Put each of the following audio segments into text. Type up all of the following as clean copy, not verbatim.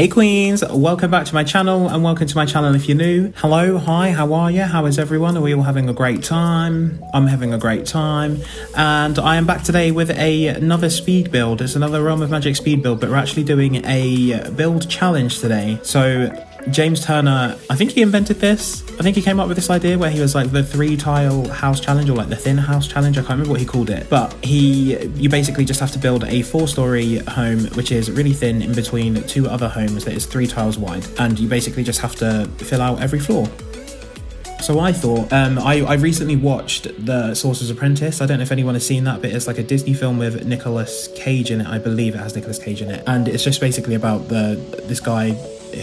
Hey queens, welcome back to my channel and welcome to my channel if you're new. Hello, hi, how are you? How is everyone? Are we all having a great time? I'm having a great time and I am back today with another speed build. It's another Realm of Magic speed build, but we're actually doing a build challenge today. So James Turner, I think he invented this. I think he came up with this idea where he was like the 3-tile house challenge or like the thin house challenge. I can't remember what he called it, but you basically just have to build a 4-story home, which is really thin in between 2 other homes that is 3 tiles wide. And you basically just have to fill out every floor. So I thought, I recently watched The Sorcerer's Apprentice. I don't know if anyone has seen that, but it's like a Disney film with Nicolas Cage in it. I believe it has Nicolas Cage in it. And it's just basically about this guy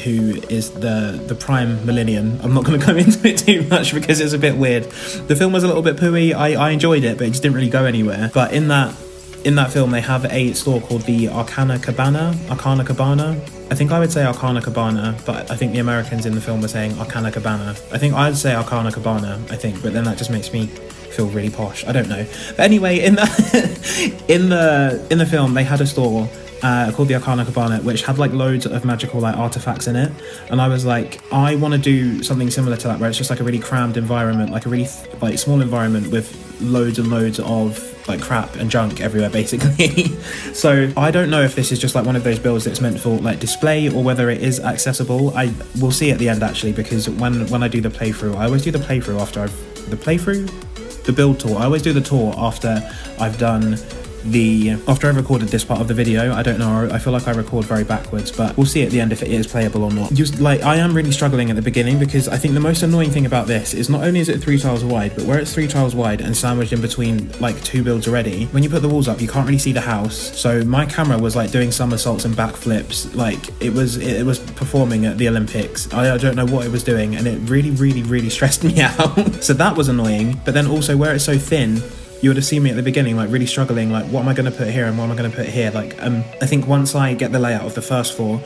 who is the prime millennium. I'm not going to go into it too much because it's a bit weird. The film was a little bit pooey. I enjoyed it, but it just didn't really go anywhere. But in that film, they have a store called the Arcana Cabana. I think I would say Arcana Cabana, but I think the Americans in the film were saying Arcana Cabana. I think I'd say Arcana Cabana, but then that just makes me feel really posh. I don't know. But anyway, in the film, they had a store called the Arcana Cabana, which had like loads of magical like artifacts in it, and I was like, I want to do something similar to that, where it's just like a really crammed environment, like a really like small environment with loads and loads of like crap and junk everywhere basically. So I don't know if this is just like one of those builds that's meant for like display or whether it is accessible. I will see at the end actually, because when I do the playthrough, I always do the playthrough after the build tour. I always do the tour after I've done after I recorded this part of the video. I don't know, I feel like I record very backwards, but we'll see at the end if it is playable or not. Just like, I am really struggling at the beginning because I think the most annoying thing about this is not only is it 3 tiles wide, but where it's 3 tiles wide and sandwiched in between like 2 builds already, when you put the walls up you can't really see the house. So my camera was like doing somersaults and backflips, like it was performing at the Olympics. I don't know what it was doing, and it really stressed me out. So that was annoying. But then also where it's so thin, you would have seen me at the beginning like really struggling, like what am I going to put here and what am I going to put here. Like I think once I get the layout of the first floor,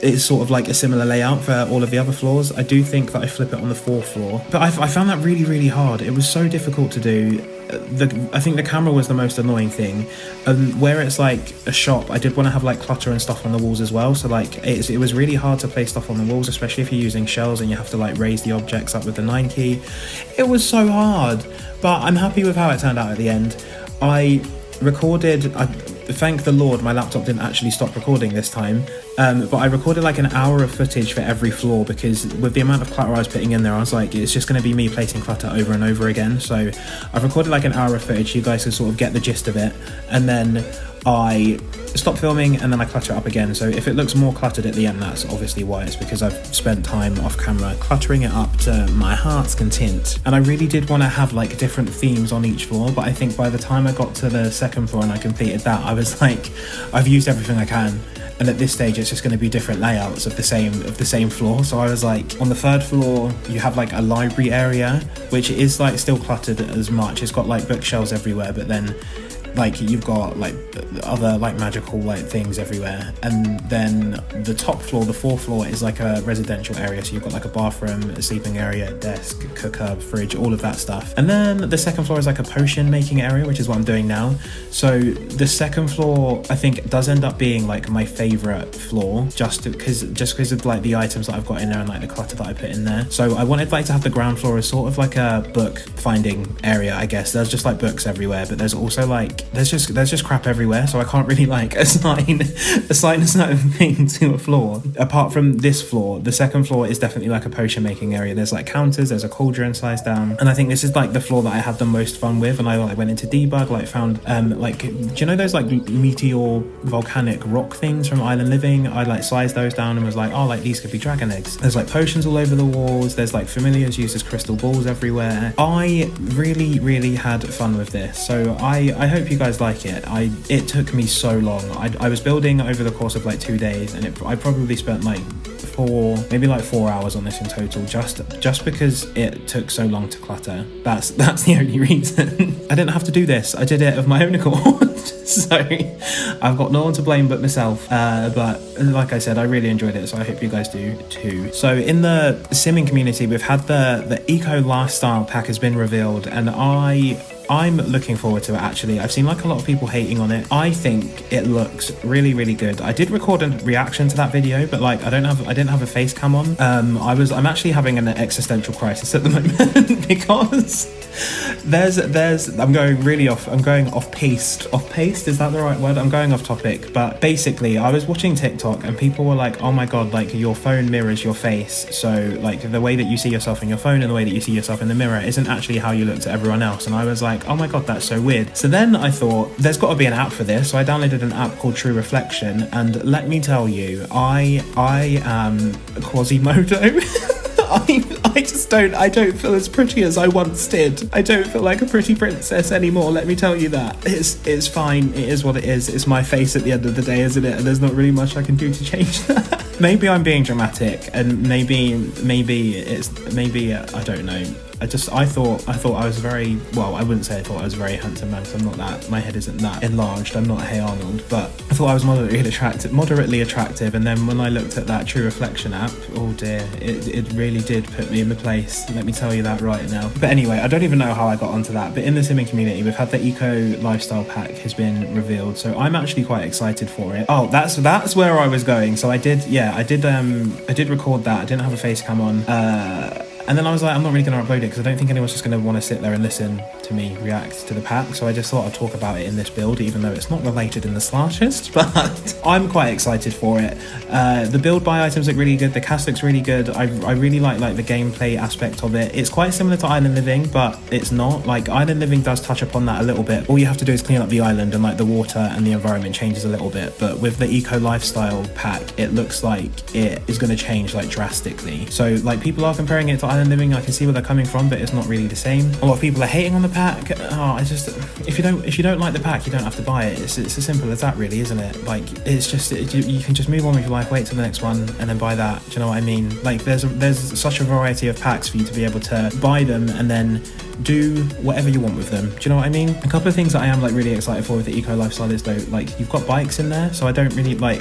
it's sort of like a similar layout for all of the other floors. I do think that I flip it on the 4th floor, but I found that really hard. It was so difficult to do. I think the camera was the most annoying thing. Where it's like a shop, I did want to have like clutter and stuff on the walls as well, so like it was really hard to place stuff on the walls, especially if you're using shells and you have to like raise the objects up with the 9 key. It was so hard, but I'm happy with how it turned out at the end. I recorded, thank the Lord my laptop didn't actually stop recording this time, but I recorded like an hour of footage for every floor, because with the amount of clutter I was putting in there, I was like, it's just going to be me placing clutter over and over again. So I've recorded like an hour of footage so you guys can sort of get the gist of it, and then I stop filming and then I clutter it up again. So if it looks more cluttered at the end, that's obviously why. It's because I've spent time off camera cluttering it up to my heart's content. And I really did want to have like different themes on each floor, but I think by the time I got to the 2nd floor and I completed that, I was like, I've used everything I can, and at this stage it's just going to be different layouts of the same floor. So I was like, on the 3rd floor you have like a library area, which is like still cluttered as much. It's got like bookshelves everywhere, but then like you've got like other like magical like things everywhere. And then the top floor, the 4th floor, is like a residential area, so you've got like a bathroom, a sleeping area, desk, cooker, fridge, all of that stuff. And then the 2nd floor is like a potion making area, which is what I'm doing now. So the 2nd floor I think does end up being like my favorite floor, just because of like the items that I've got in there and like the clutter that I put in there. So I wanted like to have the ground floor as sort of like a book finding area, I guess. There's just like books everywhere, but there's also like there's just crap everywhere, so I can't really like assign a certain thing to a floor. Apart from this floor, the 2nd floor is definitely like a potion making area. There's like counters, there's a cauldron slice down, and I think this is like the floor that I had the most fun with. And I like went into debug, like found like, do you know those like meteor volcanic rock things from Island Living? I like sized those down and was like, oh, like these could be dragon eggs. There's like potions all over the walls, there's like familiars used as crystal balls everywhere. I really had fun with this, so I hope you guys like it. It took me so long. I was building over the course of like 2 days, and I probably spent like 4 hours on this in total, just because it took so long to clutter. That's the only reason. I didn't have to do this. I did it of my own accord. So I've got no one to blame but myself. But like I said, I really enjoyed it, so I hope you guys do too. So in the simming community, we've had the eco lifestyle pack has been revealed, and I I'm looking forward to it, actually. I've seen like a lot of people hating on it. I think it looks really, really good. I did record a reaction to that video, but like I didn't have a face cam on. I'm actually having an existential crisis at the moment because I'm going off piste. Off piste, is that the right word? I'm going off topic, but basically I was watching TikTok and people were like, oh my god, like your phone mirrors your face, so like the way that you see yourself in your phone and the way that you see yourself in the mirror isn't actually how you look to everyone else. And I was like, oh my god, that's so weird. So then I thought there's got to be an app for this, so I downloaded an app called True Reflection, and let me tell you, I am Quasimodo. I don't feel as pretty as I once did. I don't feel like a pretty princess anymore, let me tell you that. It's fine, it is what it is. It's my face at the end of the day, isn't it? And there's not really much I can do to change that. Maybe I'm being dramatic, and maybe I don't know. I thought I was very, well, I wouldn't say I thought I was a very handsome man, because I'm not that, my head isn't that enlarged, I'm not Hey Arnold, but I thought I was moderately attractive, and then when I looked at that True Reflection app, oh dear, it really did put me in my place, let me tell you that right now. But anyway, I don't even know how I got onto that, but in the simming community, we've had the Eco Lifestyle Pack has been revealed, so I'm actually quite excited for it. Oh, that's where I was going, so I did record that, I didn't have a face cam on, and then I was like, I'm not really going to upload it because I don't think anyone's just going to want to sit there and listen to me react to the pack. So I just thought I'd talk about it in this build, even though it's not related in the slightest. But I'm quite excited for it. The build buy items look really good. The cast looks really good. I really like the gameplay aspect of it. It's quite similar to Island Living, but it's not. Like Island Living does touch upon that a little bit. All you have to do is clean up the island, and like the water and the environment changes a little bit. But with the Eco Lifestyle Pack, it looks like it is going to change like drastically. So like people are comparing it to Island Living. I can see where they're coming from, but it's not really the same. A lot of people are hating on the pack. If you don't like the pack, you don't have to buy it. It's as simple as that, really, isn't it? Like it's just you can just move on with your life, wait till the next one, and then buy that. Do you know what I mean? Like there's such a variety of packs for you to be able to buy them and then do whatever you want with them. Do you know what I mean? A couple of things that I am like really excited for with the Eco Lifestyle is though, like you've got bikes in there, so I don't really like,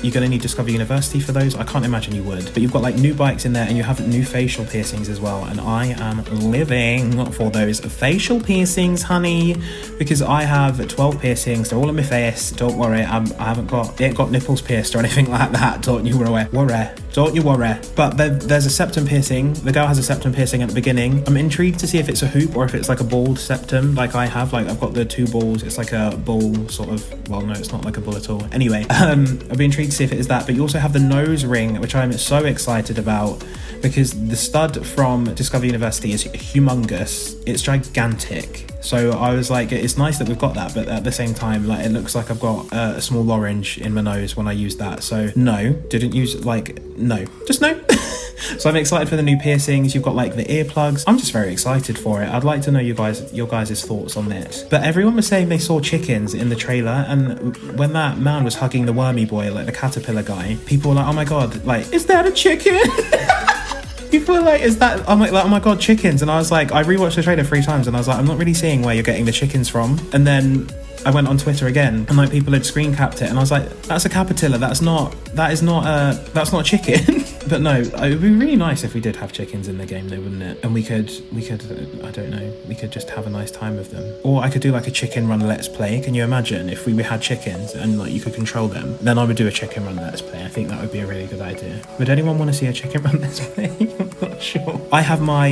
you're gonna need Discover University for those? I can't imagine you would, but you've got like new bikes in there, and you have new facial piercings as well, and I am living for those facial piercings, honey, because I have 12 piercings. They're all in my face. Don't worry, I ain't got nipples pierced or anything like that. Don't you worry. But there's a septum piercing. The girl has a septum piercing at the beginning. I'm intrigued to see if it's a hoop or if it's like a balled septum like I have. Like I've got the two balls. It's like a ball sort of, well no, it's not like a ball at all. Anyway, I'll be intrigued to see if it is that. But you also have the nose ring, which I'm so excited about, because the stud from Discover University is humongous. It's gigantic. So I was like, it's nice that we've got that, but at the same time, like it looks like I've got a small orange in my nose when I use that. So no, didn't use no, just no. So I'm excited for the new piercings. You've got like the earplugs. I'm just very excited for it. I'd like to know your guys' thoughts on it. But everyone was saying they saw chickens in the trailer, and when that man was hugging the wormy boy, like the caterpillar guy, people were like, oh my god, like, is that a chicken? People were like, is that, I'm like, oh my god, chickens. And I was like, I rewatched the trailer 3 times and I was like, I'm not really seeing where you're getting the chickens from. And then I went on Twitter again and like people had screen capped it, and I was like, that's a caterpillar, that's not a chicken. But no, it would be really nice if we did have chickens in the game though, wouldn't it? And we could I don't know, we could just have a nice time with them. Or I could do like a chicken run let's play. Can you imagine if we had chickens and like you could control them? Then I would do a chicken run let's play. I think that would be a really good idea. Would anyone want to see a chicken run let's play? I'm not sure. I have my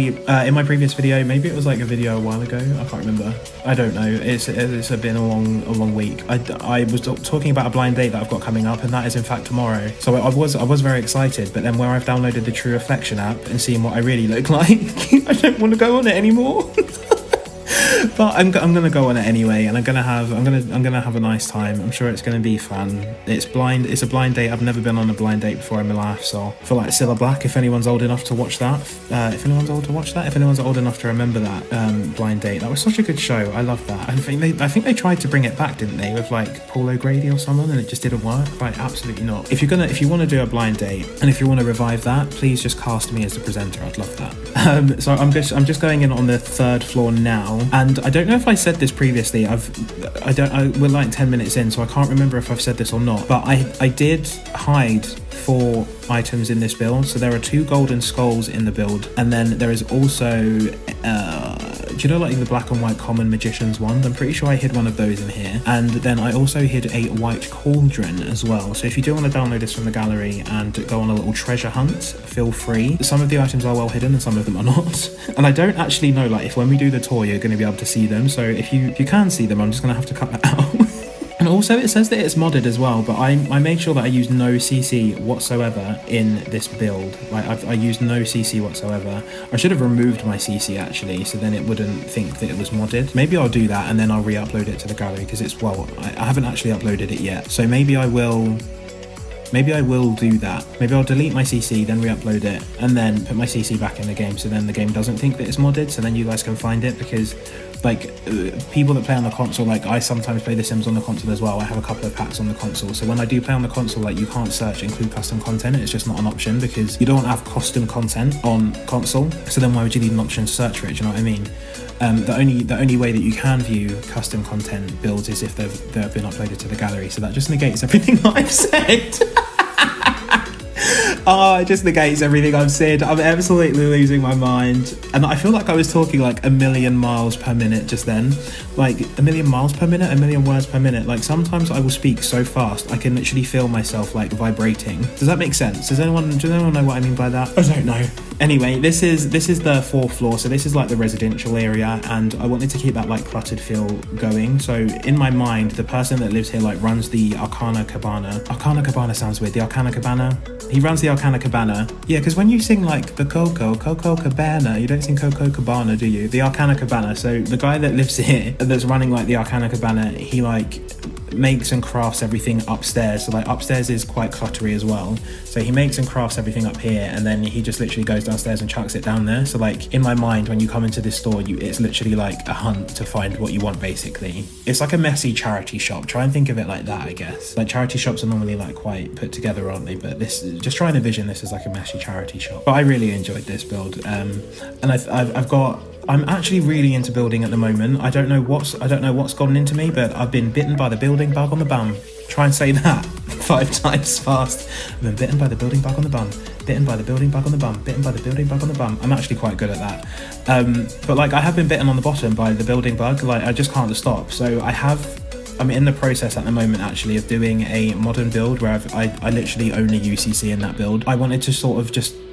in my previous video, maybe it was like a video a while ago, I can't remember, I don't know, it's been a long week. I was talking about a blind date that I've got coming up, and that is in fact tomorrow. So I was very excited, but then where I've downloaded the True Reflection app and seeing what I really look like, I don't want to go on it anymore. But I'm gonna go on it anyway, and I'm gonna have a nice time. I'm sure it's gonna be fun. It's a blind date. I've never been on a blind date before in my life, so I feel like Cilla Black, if anyone's old enough to watch that, if anyone's old enough to remember that blind date, that was such a good show. I love that. I think they tried to bring it back, didn't they, with like Paul O'Grady or someone, and it just didn't work. Right, absolutely not. If you want to do a blind date, and if you want to revive that, please just cast me as the presenter. I'd love that. So I'm just going in on the 3rd floor now, and I don't know if I said this previously. We're like 10 minutes in, so I can't remember if I've said this or not, but I did hide 4 items in this build. So there are 2 golden skulls in the build, and then there is also do you know like the black and white common magician's wand? I'm pretty sure I hid one of those in here. And then I also hid a white cauldron as well. So if you do want to download this from the gallery and go on a little treasure hunt, feel free. Some of the items are well hidden and some of them are not. And I don't actually know like if when we do the tour you're going to be able to see them. So if you can see them, I'm just going to have to cut that out. And also it says that it's modded as well, but I made sure that I used no CC whatsoever in this build. Like I used no CC whatsoever. I should have removed my CC actually, so then it wouldn't think that it was modded. Maybe I'll do that and then I'll re-upload it to the gallery because it's, well, I haven't actually uploaded it yet. So maybe I will do that. Maybe I'll delete my CC, then re-upload it, and then put my CC back in the game, so then the game doesn't think that it's modded, so then you guys can find it, because like people that play on the console, like I sometimes play The Sims on the console as well. I have a couple of packs on the console, so when I do play on the console, like you can't search include custom content. It's just not an option because you don't have custom content on console, so then why would you need an option to search for it? Do you know what I mean? The only way that you can view custom content builds is if they've been uploaded to the gallery, so that just negates everything that I've said. Oh, it just negates everything I've said. I'm absolutely losing my mind. And I feel like I was talking like a million miles per minute just then. Like a million miles per minute, a million words per minute. Like sometimes I will speak so fast, I can literally feel myself like vibrating. Does that make sense? Does anyone know what I mean by that? I don't know. Anyway, this is the 4th floor, so this is like the residential area, and I wanted to keep that like cluttered feel going. So in my mind, the person that lives here like runs the Arcana Cabana. Arcana Cabana sounds weird. The Arcana Cabana. He runs the Arcana Cabana. Yeah, because when you sing like the Coco Cabana, you don't sing Coco Cabana, do you? The Arcana Cabana. So the guy that lives here, that's running like the Arcana Cabana, he like makes and crafts everything upstairs. So like upstairs is quite cluttery as well, so he makes and crafts everything up here, and then he just literally goes downstairs and chucks it down there. So like in my mind, when you come into this store, it's literally like a hunt to find what you want. Basically, it's like a messy charity shop. Try and think of it like that, I guess. Like charity shops are normally like quite put together, aren't they? But this, just try and envision this as like a messy charity shop. But I really enjoyed this build, and I'm actually really into building at the moment. I don't know what's gotten into me, but I've been bitten by the building bug on the bum. Try and say that 5 times fast. I've been bitten by the building bug on the bum. Bitten by the building bug on the bum. Bitten by the building bug on the bum. I'm actually quite good at that. But like I have been bitten on the bottom by the building bug. Like I just can't stop. So I'm in the process at the moment actually of doing a modern build where I literally only UCC in that build.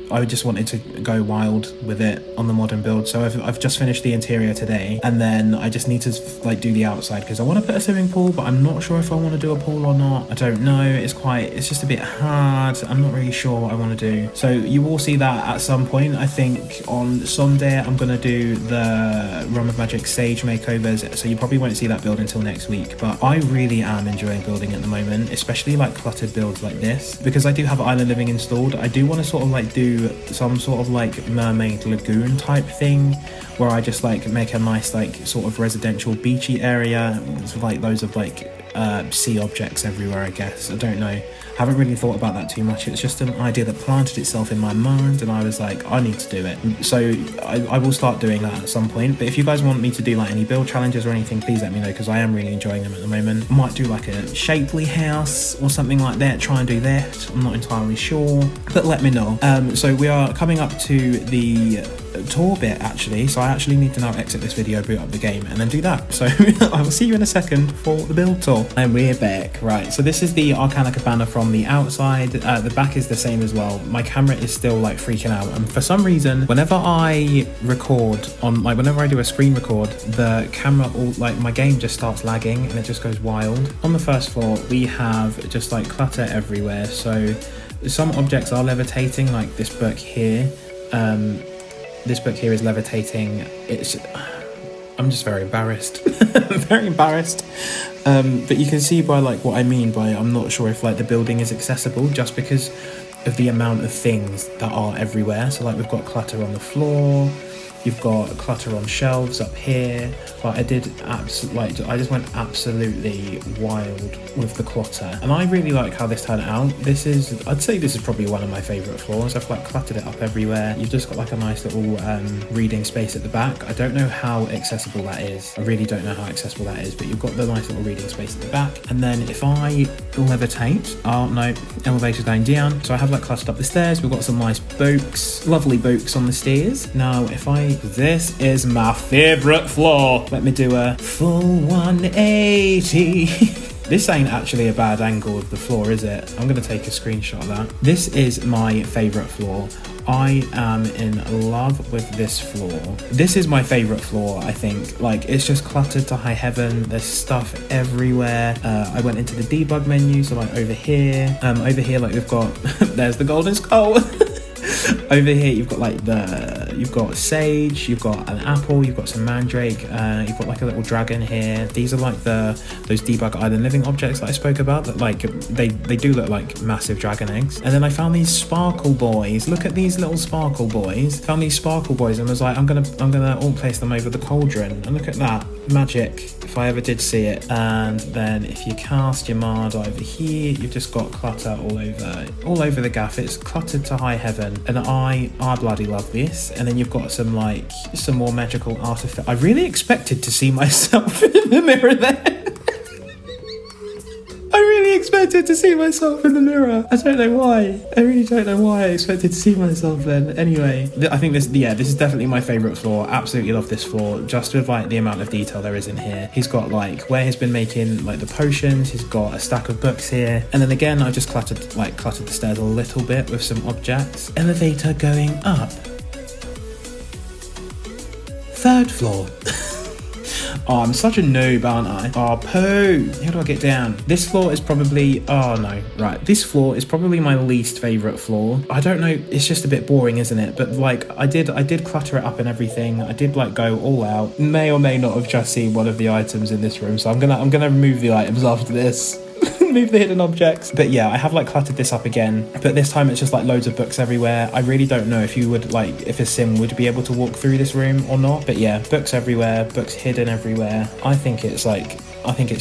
I just wanted to go wild with it on the modern build, so I've just finished the interior today, and then I just need to like do the outside because I want to put a swimming pool, but I'm not sure if I want to do a pool or not. I don't know. It's just a bit hard. I'm not really sure what I want to do. So you will see that at some point. I think on Sunday I'm gonna do the Realm of Magic Sage makeovers, so you probably won't see that build until next week. But I really am enjoying building at the moment, especially like cluttered builds like this, because I do have Island Living installed. I do want to sort of like do some sort of like mermaid lagoon type thing where I just like make a nice like sort of residential beachy area. It's like those of like sea objects everywhere, I guess. I don't know. Haven't really thought about that too much. It's just an idea that planted itself in my mind, and I was like, I need to do it. So I will start doing that at some point. But if you guys want me to do like any build challenges or anything, please let me know, because I am really enjoying them at the moment. I might do like a shapely house or something like that. Try and do that. I'm not entirely sure, but let me know. So we are coming up to the tour bit actually, so I actually need to now exit this video, boot up the game, and then do that. So I will see you in a second for the build tour. And we're back. Right, so this is the Arcana Cabana from the outside. The back is the same as well. My camera is still like freaking out, and for some reason whenever I record on whenever I do a screen record, the camera my game just starts lagging and it just goes wild. On the first floor we have just like clutter everywhere, so some objects are levitating, like this book here. This book here is levitating. I'm just very embarrassed. Very embarrassed. But you can see by like what I mean by I'm not sure if like the building is accessible, just because of the amount of things that are everywhere. So like we've got clutter on the floor, you've got clutter on shelves up here. Like I just went absolutely wild with the clutter, and I really like how this turned out. I'd say this is probably one of my favourite floors. I've like cluttered it up everywhere. You've just got like a nice little reading space at the back. I don't know how accessible that is. I really don't know how accessible that is, but you've got the nice little reading space at the back. And then if I levitate, oh no, elevator's going down. So I have like cluttered up the stairs. We've got some nice books, lovely books on the stairs. Now if I This is my favourite floor. Let me do a full 180. This ain't actually a bad angle of the floor, is it? I'm going to take a screenshot of that. This is my favourite floor. I am in love with this floor. This is my favourite floor, I think. Like, it's just cluttered to high heaven. There's stuff everywhere. I went into the debug menu, so like over here, like we've got, there's the golden skull. Over here you've got like you've got sage, you've got an apple, you've got some mandrake, you've got like a little dragon here. These are like those debug island living objects that I spoke about, that like they do look like massive dragon eggs. And then I found these sparkle boys. Look at these little sparkle boys. Found these sparkle boys and was like, I'm gonna all place them over the cauldron. And look at that magic, if I ever did see it. And then if you cast your mard over here, you've just got clutter all over the gaff. It's cluttered to high heaven, and I bloody love this. And then you've got some more magical artifact. I really expected to see myself in the mirror there. I really expected to see myself in the mirror. I don't know why. I really don't know why I expected to see myself then. Anyway, I think this is definitely my favourite floor. Absolutely love this floor, just with like the amount of detail there is in here. He's got like where he's been making like the potions. He's got a stack of books here. And then again, I just cluttered the stairs a little bit with some objects. Elevator going up. 3rd floor. Oh, I'm such a noob, aren't I? Oh, poo. How do I get down? This floor is probably... Oh, no. Right. This floor is probably my least favourite floor. I don't know. It's just a bit boring, isn't it? But, like, I did clutter it up and everything. I did, like, go all out. May or may not have just seen one of the items in this room. So I'm gonna remove the items after this. Move the hidden objects. But yeah, I have like cluttered this up again, but this time it's just like loads of books everywhere. I really don't know if if a sim would be able to walk through this room or not, but yeah, books everywhere, books hidden everywhere. I think it's a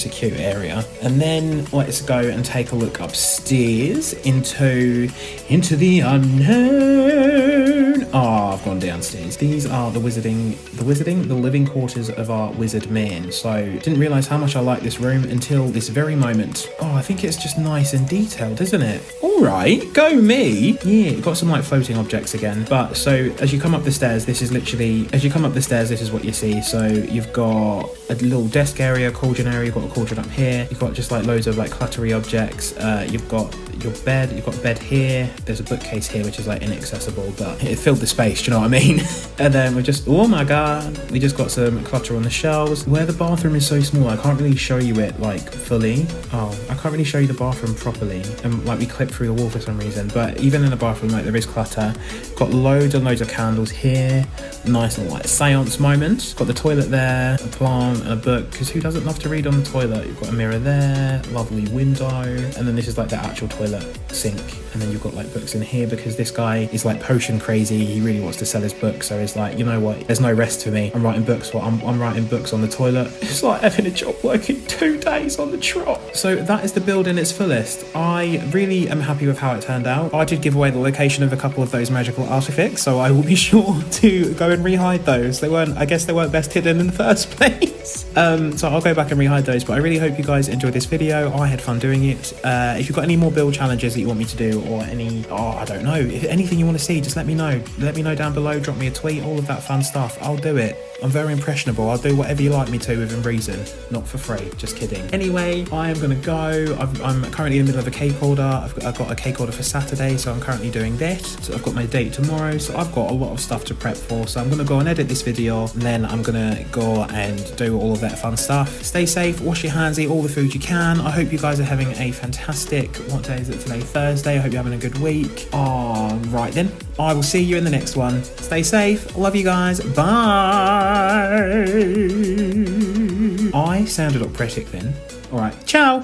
cute area. And then let's go and take a look upstairs into the unknown. Oh, I've gone downstairs. These are the living quarters of our wizard men. So didn't realize how much I like this room until this very moment. Oh, I think it's just nice and detailed, isn't it? All right, go me. Yeah, got some like floating objects again. But so as you come up the stairs, this is what you see. So you've got a little desk area, cauldron area. You've got a cauldron up here. You've got just like loads of like cluttery objects. You've got your bed. You've got a bed here. There's a bookcase here, which is like inaccessible, but it filled the space. Do you know what I mean? And then oh my god, we just got some clutter on the shelves. Where the bathroom is so small, I can't really show you it like fully. Oh, I can't really show you the bathroom properly. And like we clip through the wall for some reason. But even in the bathroom, like there is clutter. Got loads and loads of candles here. Nice little like seance moment. Got the toilet there, a plant and a book, because who doesn't love to read on the toilet? You've got a mirror there, lovely window, and then this is like the actual toilet sink. And then you've got like books in here because this guy is like potion crazy. He really wants to sell his books, so he's like, you know what, there's no rest for me. I'm writing books. I'm writing books on the toilet. It's like having a job working 2 days on the trot. So that is the build in its fullest. I really am happy with how it turned out. I did give away the location of a couple of those magical artifacts, so I will be sure to go and rehide those. I guess they weren't best hidden in the first place. So I'll go back and rehide those, but I really hope you guys enjoyed this video. I had fun doing it. If you've got any more build challenges that you want me to do, or I don't know, if anything you want to see, just let me know. Let me know down below, drop me a tweet, all of that fun stuff. I'll do it. I'm very impressionable. I'll do whatever you like me to within reason. Not for free, just kidding. Anyway, I am gonna go. I'm currently in the middle of a cake order. I've got a cake order for Saturday, so I'm currently doing that. So I've got my date tomorrow, so I've got a lot of stuff to prep for. So I'm gonna go and edit this video, and then I'm gonna go and do all of that fun stuff. Stay safe, wash your hands, eat all the food you can. I hope you guys are having a fantastic, what day is it today? Thursday. I hope you're having a good week. All right then, I will see you in the next one. Stay safe. Love you guys. Bye. I sounded operatic then. All right, ciao.